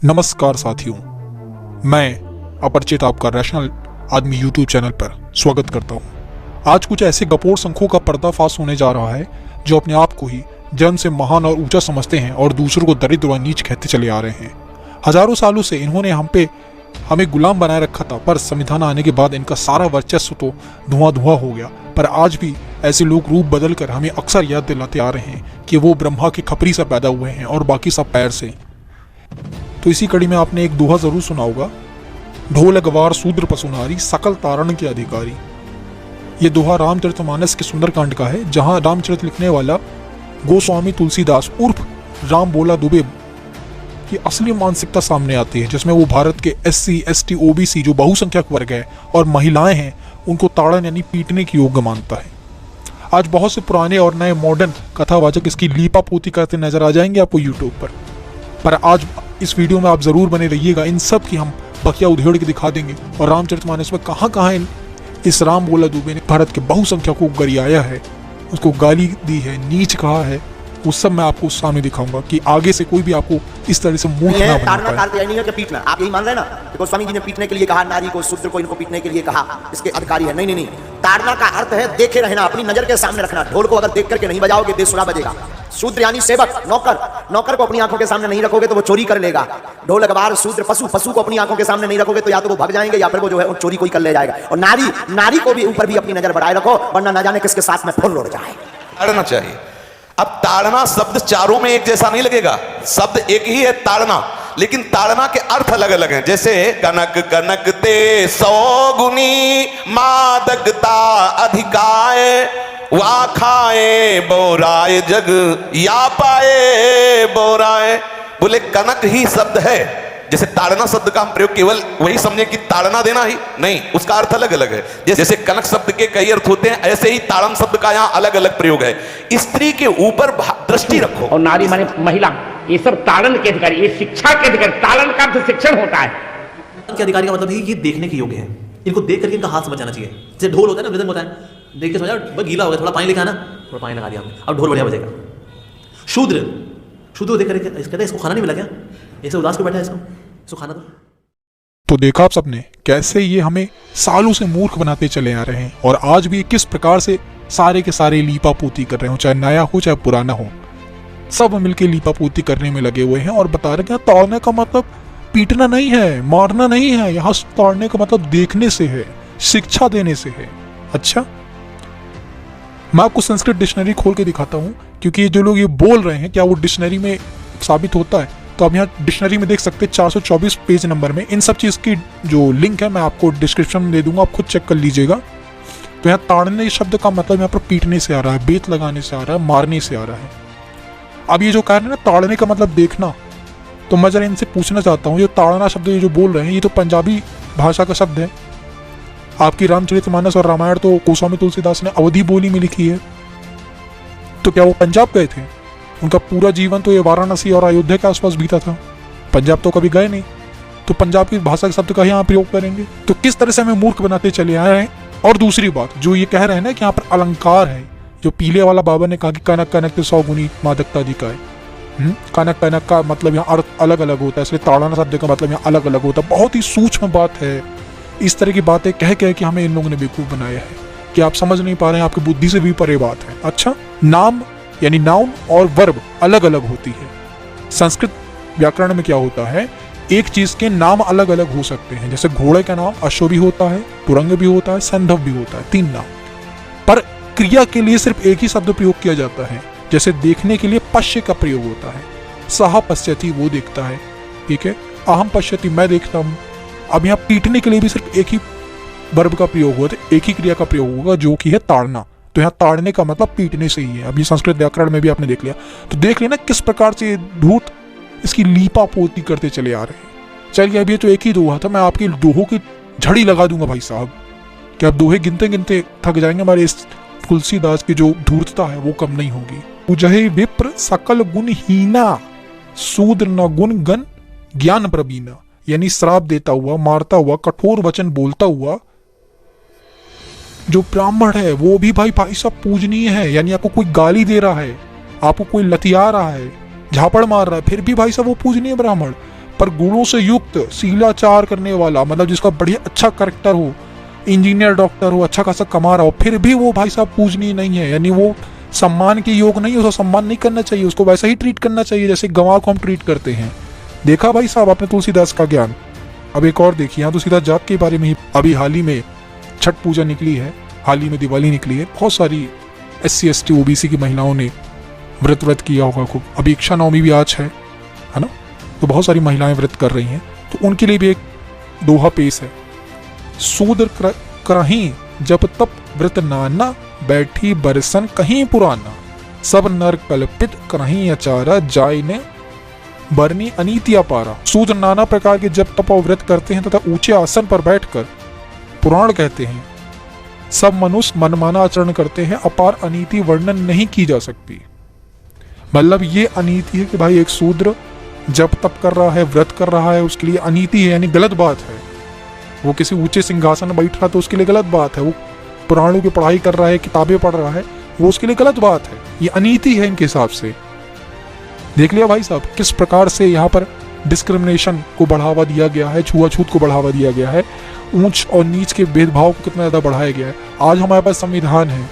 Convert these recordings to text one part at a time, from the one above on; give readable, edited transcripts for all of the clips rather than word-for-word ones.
नमस्कार साथियों, मैं अपरिचित आपका रैशनल आदमी यूट्यूब चैनल पर स्वागत करता हूं। आज कुछ ऐसे गपोर शंखों का पर्दाफाश होने जा रहा है जो अपने आप को ही जन से महान और ऊंचा समझते हैं और दूसरों को दरिद्र व नीच कहते चले आ रहे हैं। हजारों सालों से इन्होंने हमें गुलाम बनाए रखा था, पर संविधान आने के बाद इनका सारा वर्चस्व तो धुआं धुआं हो गया। पर आज भी ऐसे लोग रूप बदल कर हमें अक्सर याद दिलाते आ रहे हैं कि वो ब्रह्मा की खपरी से पैदा हुए हैं और बाकी सब पैर से। तो इसी कड़ी में आपने एक दोहा जरूर सुना होगा, ढोल गवार शूद्र पशुनारी सकल तारण के अधिकारी। ये दोहा रामचरितमानस के सुंदरकांड का है, जहां रामचरित लिखने वाला गोस्वामी तुलसीदास उर्फ राम बोला दुबे की असली मानसिकता सामने आती है, जिसमें वो भारत के SC, ST, OBC जो बहुसंख्यक वर्ग है और महिलाएं हैं उनको ताड़न यानी पीटने की योग्य मानता है। आज बहुत से पुराने और नए मॉडर्न कथावाचक इसकी लीपापोती करते नजर आ जाएंगे आपको यूट्यूब पर आज इस वीडियो में आप जरूर बने रहिएगा। इन सब की हम बकिया उधेड़ के दिखा देंगे और रामचरितमानस में कहाँ कहाँ इस राम बोला दुबे ने भारत के बहुसंख्यक को गरियाया है, उसको गाली दी है, नीच कहा है, वो सब मैं आपको सामने दिखाऊंगा कि आगे से कोई भी आपको इस तरह से मूर्ख ना बना पाए। नहीं है कि पीटना, आप यही मान रहे हैं ना? देखो स्वामी जी ने पीटने के लिए कहा, नारी को, शूद्र को, इनको पीटने के लिए कहा, इसके अधिकारी है। नहीं नहीं नहीं, ताड़ना का अर्थ है देखे रहना, अपनी नजर के सामने रखना। ढोल को अगर देख करके नहीं बजाओगे बेसुरा बजेगा। शूद्र यानी सेवक, नौकर को अपनी आंखों के सामने नहीं रखोगे तो वो चोरी कर लेगा। ढोल गवार शूद्र पशु को अपनी आंखों के सामने नहीं रखोगे तो या तो वो भाग जाएंगे या फिर वो जो है चोरी कोई कर ले जाएगा। और नारी को भी ऊपर भी अपनी नजर बढ़ाए रखो, वरना ना जाने किसके साथ में फुल लौट जाए। ताड़ना चाहिए। अब ताड़ना शब्द चारों में एक जैसा नहीं लगेगा, शब्द एक ही है ताड़ना, लेकिन ताड़ना के अर्थ अलग अलग हैं। जैसे कनक कनक ते 100 गुनी मादकता अधिकाय, वा खाए बोराए जग या पाए बोराए। बोले कनक ही शब्द है। जैसे ताड़ना शब्द का हम प्रयोग केवल वही समझे कि ताड़ना देना ही नहीं, उसका अर्थ अलग अलग है। जैसे कनक शब्द के कई अर्थ होते हैं, ऐसे ही ताड़न शब्द का यहाँ अलग अलग प्रयोग है। स्त्री के ऊपर दृष्टि रखो। और नारी माने महिला, ये सब ताड़न के अधिकारी, ये शिक्षा के अधिकारी। ताड़न का अर्थ शिक्षण होता है। के अधिकारी का मतलब है ये देखने के योग्य है, इनको देख करके इनका हाथ समझ जाना चाहिए। जैसे ढोल होता है ना, मृदंग होता है, देख के समझा गीला हो गया, थोड़ा पानी लेके आना, थोड़ा पानी लगा दिया हमने, अब ढोल बढ़िया बजेगा। शूद्र देख करके इसको खाना नहीं मिला क्या, ऐसे उदास क्यों बैठा है, इसको खाना दो। तो देखा आप सबने कैसे ये हमें सालों से मूर्ख बनाते चले आ रहे हैं और आज भी किस प्रकार से सारे के सारे लीपापोती कर रहे हो, चाहे नया हो चाहे पुराना हो, सब मिलके लीपापोती करने में लगे हुए हैं और बता रहे हैं ताड़ने का मतलब पीटना नहीं है, मारना नहीं है, यहाँ ताड़ने का मतलब देखने से है, शिक्षा देने से है। अच्छा, मैं आपको संस्कृत डिक्शनरी खोल के दिखाता हूँ, क्योंकि जो लोग ये बोल रहे हैं क्या वो डिक्शनरी में साबित होता है, तो आप यहाँ डिक्शनरी में देख सकते हैं 424 पेज नंबर में इन सब चीज़ की जो लिंक है मैं आपको डिस्क्रिप्शन में दे दूंगा, आप खुद चेक कर लीजिएगा। तो यहाँ ताड़ने शब्द का मतलब यहाँ पर पीटने से आ रहा है, बेत लगाने से आ रहा है, मारने से आ रहा है। अब ये जो कह रहे हैं ना ताड़ने का मतलब देखना, तो मैं जरा इनसे पूछना चाहता हूँ, ये ताड़ना शब्द ये जो बोल रहे हैं ये तो पंजाबी भाषा का शब्द है। आपकी रामचरितमानस और रामायण तो गोस्वामी तुलसीदास ने अवधी बोली में लिखी है, तो क्या वो पंजाब गए थे? उनका पूरा जीवन तो ये वाराणसी और अयोध्या के आसपास बीता था, पंजाब तो कभी गए नहीं, तो पंजाब की भाषा के शब्द का यहाँ प्रयोग करेंगे। तो किस तरह से हमें मूर्ख बनाते चले आए हैं। और दूसरी बात जो ये कह रहे हैं ना कि यहाँ पर अलंकार है, जो पीले वाला बाबा ने कहा कि कनक कनक 100 गुनी मादकता अधिकाय, कनक कनक का मतलब यहाँ अर्थ अलग अलग होता है, इसलिए ताड़ना शब्द का मतलब यहाँ अलग अलग होता है। बहुत ही सूक्ष्म बात है। इस तरह की बातें कह के हमें इन लोगों ने बेवकूफ बनाया है कि आप समझ नहीं पा रहे हैं, आपकी बुद्धि से भी परे बात है। अच्छा, नाम यानी नाउन और वर्ब अलग अलग होती है। संस्कृत व्याकरण में क्या होता है, एक चीज के नाम अलग अलग हो सकते हैं। जैसे घोड़े का नाम अश्व भी होता है, तुरंग भी होता है, संधव भी होता है, 3 नाम। पर क्रिया के लिए सिर्फ एक ही शब्द प्रयोग किया जाता है। जैसे देखने के लिए पश्य का प्रयोग होता है, सह पश्यति वो देखता है, ठीक है, अहम पश्यति मैं देखता हूं। अब यहाँ पीटने के लिए भी सिर्फ एक ही वर्ब का प्रयोग होता है, एक ही क्रिया का प्रयोग होगा जो कि है ताड़ना। तो यहाँ ताड़ने का मतलब पीटने से ही है। अब ये संस्कृत व्याकरण में भी आपने देख लिया, तो देख लेना किस प्रकार से धूर्त इसकी लीपापोती करते चले आ रहे हैं। चलिए, अभी तो एक ही दोहा था, मैं आपकी दोहों की झड़ी लगा दूंगा भाई साहब, कि आप दोहे गिनते गिनते थक जाएंगे। हमारे इस तुलसीदास की जो धूर्तता है वो कम नहीं होगी। उजहे विप्र सकल गुण हीना, शूद्र न गुण गण ज्ञान प्रवीणा, यानी श्राप देता हुआ, मारता हुआ, कठोर वचन बोलता हुआ जो ब्राह्मण है वो भी भाई साहब पूजनीय है। यानी आपको कोई गाली दे रहा है, आपको कोई लतिया रहा है, झापड़ मार रहा है, फिर भी भाई साहब वो पूजनीय ब्राह्मण। पर गुणों से युक्त शीलाचार करने वाला, मतलब जिसका बढ़िया अच्छा करेक्टर हो, इंजीनियर डॉक्टर हो, अच्छा खासा कमा रहा हो, फिर भी वो भाई साहब पूजनीय नहीं है, यानी वो सम्मान के योग नहीं, उसका सम्मान नहीं करना चाहिए, उसको वैसा ही ट्रीट करना चाहिए जैसे गंवार को हम ट्रीट करते हैं। देखा भाई साहब आपने तुलसीदास का ज्ञान। अब एक और देखिए, यहाँ तुलसीदास जात के बारे में ही अभी हाल ही में छठ पूजा निकली है, हाल ही में दिवाली निकली है, बहुत सारी SC ST OBC की महिलाओं ने व्रत किया होगा खूब। अभी इच्छा नवमी भी आज है ना, तो बहुत सारी महिलाएं व्रत कर रही हैं, तो उनके लिए भी एक दोहा पेश है। शूद्र करहीं जब तप व्रत नाना, बैठी बरसन कहीं पुराना, सब नर कल्पित करहीं अचारा, जाय ने बरनी अनीतिया पारा। शूद्र नाना प्रकार के जब तप और व्रत करते हैं तथा ऊंचे आसन पर बैठकर पुराण कहते हैं। सब मनुष्य मनमाना आचरण करते हैं, अपार अनीति वर्णन नहीं की जा सकती। मतलब ये अनीति है कि भाई एक शूद्र जब तप कर रहा है, व्रत कर रहा है, उसके लिए अनीति है, यानी गलत बात है। वो किसी ऊंचे सिंहासन में बैठ रहा है तो उसके लिए गलत बात है, वो पुराणों की पढ़ाई कर रहा है, किताबें पढ़ रहा है, वो उसके लिए गलत बात है, ये अनीति है इनके हिसाब से। देख लिया भाई साहब किस प्रकार से यहाँ पर डिस्क्रिमिनेशन को बढ़ावा दिया गया है, छुआछूत को बढ़ावा दिया गया है, ऊंच और नीच के भेदभाव को कितना ज्यादा बढ़ाया गया है। आज हमारे पास संविधान है,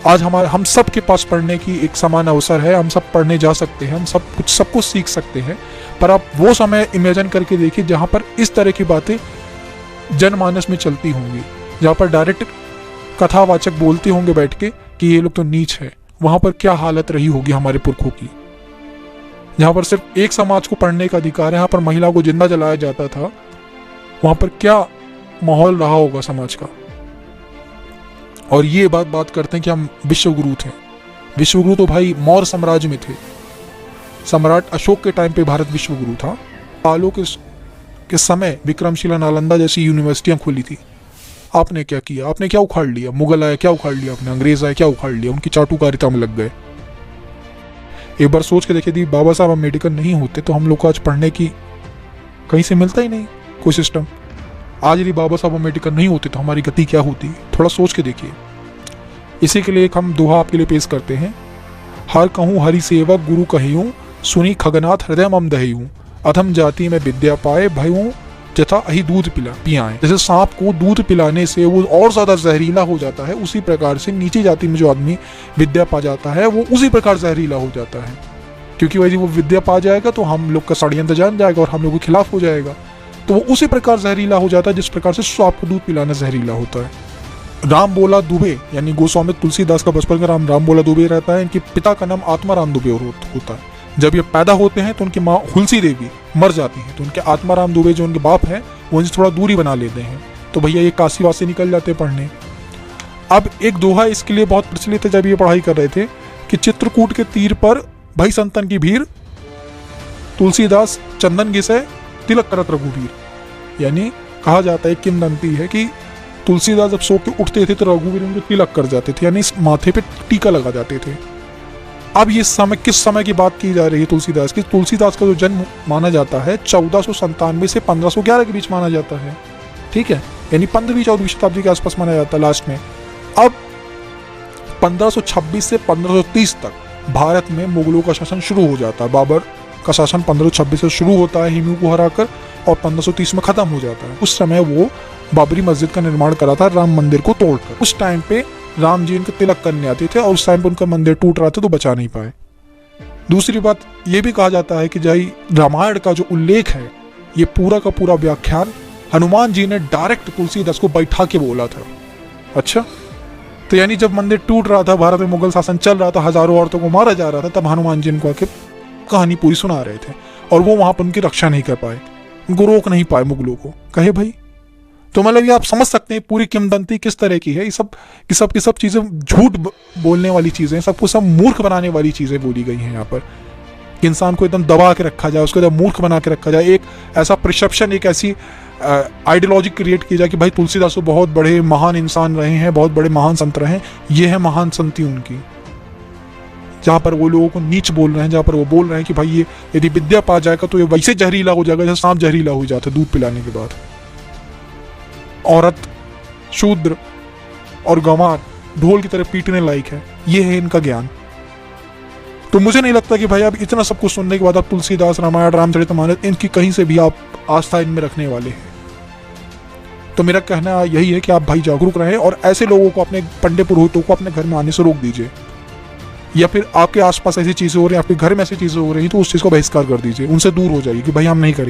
आज हम सब के पास पढ़ने की एक समान अवसर है, हम सब पढ़ने जा सकते हैं, हम सब कुछ सीख सकते हैं, पर आप वो समय इमेजिन करके देखिए जहाँ पर इस तरह की बातें जनमानस में चलती होंगी, जहाँ पर डायरेक्ट कथावाचक बोलते होंगे बैठ के कि ये लोग तो नीच है, वहां पर क्या हालत रही होगी हमारे पुरखों की। जहाँ पर सिर्फ एक समाज को पढ़ने का अधिकार है, यहाँ पर महिला को जिंदा जलाया जाता था, वहां पर क्या माहौल रहा होगा समाज का। और ये बात करते हैं कि हम विश्वगुरु थे। विश्वगुरु तो भाई मौर्य साम्राज्य में थे, सम्राट अशोक के टाइम पे भारत विश्वगुरु था। पालों के समय विक्रमशिला, नालंदा जैसी यूनिवर्सिटियां खुली थी। आपने क्या किया? आपने क्या उखाड़ लिया? मुगल आए क्या उखाड़ लिया आपने? अंग्रेज आए क्या उखाड़ लिया? उनकी चाटुकारिता में लग गए। एक बार सोच के देखिए, बाबा साहब अम्बेडकर नहीं होते तो हम लोग को आज पढ़ने की कहीं से मिलता ही नहीं कोई सिस्टम। आज यदि बाबा साहब अम्बेडकर नहीं होते तो हमारी गति क्या होती? थोड़ा सोच के देखिए। इसी के लिए एक हम दोहा आपके लिए पेश करते हैं। हर कहूँ हरि सेवक गुरु कहियूं, सुनी खगनाथ हृदय मम दहियूं, अधम जाति में विद्या पाए भयूं, तथा अही दूध पियाएं। जैसे सांप को दूध पिलाने से वो और ज्यादा जहरीला हो जाता है, उसी प्रकार से नीची जाति में जो आदमी विद्या पा जाता है वो उसी प्रकार जहरीला हो जाता है। क्योंकि यदि वो विद्या पा जाएगा तो हम लोग का षड्यंत्र जान जाएगा और हम लोग के खिलाफ हो जाएगा, तो वो उसी प्रकार जहरीला हो जाता है जिस प्रकार से सांप को दूध पिलाना जहरीला होता है। राम बोला दुबे यानी गोस्वामी तुलसीदास का बचपन का नाम राम बोला दुबे रहता है। इनके पिता का नाम आत्माराम दुबे होता है। जब ये पैदा होते हैं तो उनकी माँ हुलसी देवी मर जाती है, तो उनके आत्माराम दुबे जो उनके बाप हैं वो इनसे थोड़ा दूरी बना लेते हैं। तो भैया ये काशी वासी निकल जाते पढ़ने। अब एक दोहा इसके लिए बहुत प्रचलित है जब ये पढ़ाई कर रहे थे कि चित्रकूट के तीर पर भई संतन की भीड़, तुलसीदास चंदन घिसे तिलक करत रघुवीर। यानी कहा जाता है, किंवदंती है कि तुलसीदास जब सो के उठते थे तो रघुवीर उनको तिलक कर जाते थे, यानी माथे पे टीका लगा जाते थे। अब ये समय किस समय की बात की जा रही है तुलसीदास की? तुलसीदास का जो जन्म माना जाता है 1497 से 1511 के बीच माना जाता है, ठीक है, यानी 15वीं-14वीं शताब्दी के आसपास माना जाता है लास्ट में। अब 1526 से 1530 तक भारत में मुगलों का शासन शुरू हो जाता है। बाबर का शासन 1526 से शुरू होता है हिमू को हराकर और 1530 में खत्म हो जाता है। उस समय वो बाबरी मस्जिद का निर्माण करा था राम मंदिर को तोड़कर। उस टाइम पे राम जी इनको तिलक करने आते थे और उस टाइम पे उनका मंदिर टूट रहा था तो बचा नहीं पाए। दूसरी बात ये भी कहा जाता है कि जय रामायण का जो उल्लेख है, ये पूरा का पूरा व्याख्यान हनुमान जी ने डायरेक्ट तुलसीदास को बैठा के बोला था। अच्छा, तो यानी जब मंदिर टूट रहा था, भारत में मुगल शासन चल रहा था, हजारों औरतों को मारा जा रहा था, तब हनुमान जी इनको आके कहानी पूरी सुना रहे थे और वो वहां पर उनकी रक्षा नहीं कर पाए, उनको रोक नहीं पाए मुगलों को। कहे भाई, तो मतलब ये आप समझ सकते हैं पूरी किंवदंती किस तरह की है। ये सब चीजें झूठ बोलने वाली चीजें, सबको सब मूर्ख बनाने वाली चीजें बोली गई हैं यहाँ पर। इंसान को एकदम दबा के रखा जाए, उसको एकदम मूर्ख बना के रखा जाए, एक ऐसा परसेप्शन, एक ऐसी आइडियोलॉजी क्रिएट की जाए कि भाई तुलसीदास तो बहुत बड़े महान इंसान रहे हैं, बहुत बड़े महान संत रहे हैं, ये है महान संति उनकी। जहाँ पर वो लोगों को नीच बोल रहे हैं, जहाँ पर वो बोल रहे हैं कि भाई ये यदि विद्या पा जाएगा तो ये वैसे जहरीला हो जाएगा जैसे सांप जहरीला हो जाता है दूध पिलाने के बाद। औरत, शूद्र और गंवार ढोल की तरह पीटने लायक है, ये है इनका ज्ञान। तो मुझे नहीं लगता कि भाई आप इतना सब कुछ सुनने के बाद आप तुलसीदास, रामायण, रामचरितमानस इनकी कहीं से भी आप आस्था इनमें रखने वाले हैं। तो मेरा कहना यही है कि आप भाई जागरूक रहें और ऐसे लोगों को, अपने पंडित पुरोहितों को अपने घर में आने से रोक दीजिए, या फिर आपके आसपास ऐसी चीजें हो रही हैं, आपके घर में ऐसी चीजें हो रही हैं तो उस चीज को बहिष्कार कर दीजिए, उनसे दूर हो जाइए कि भाई हम नहीं करेंगे।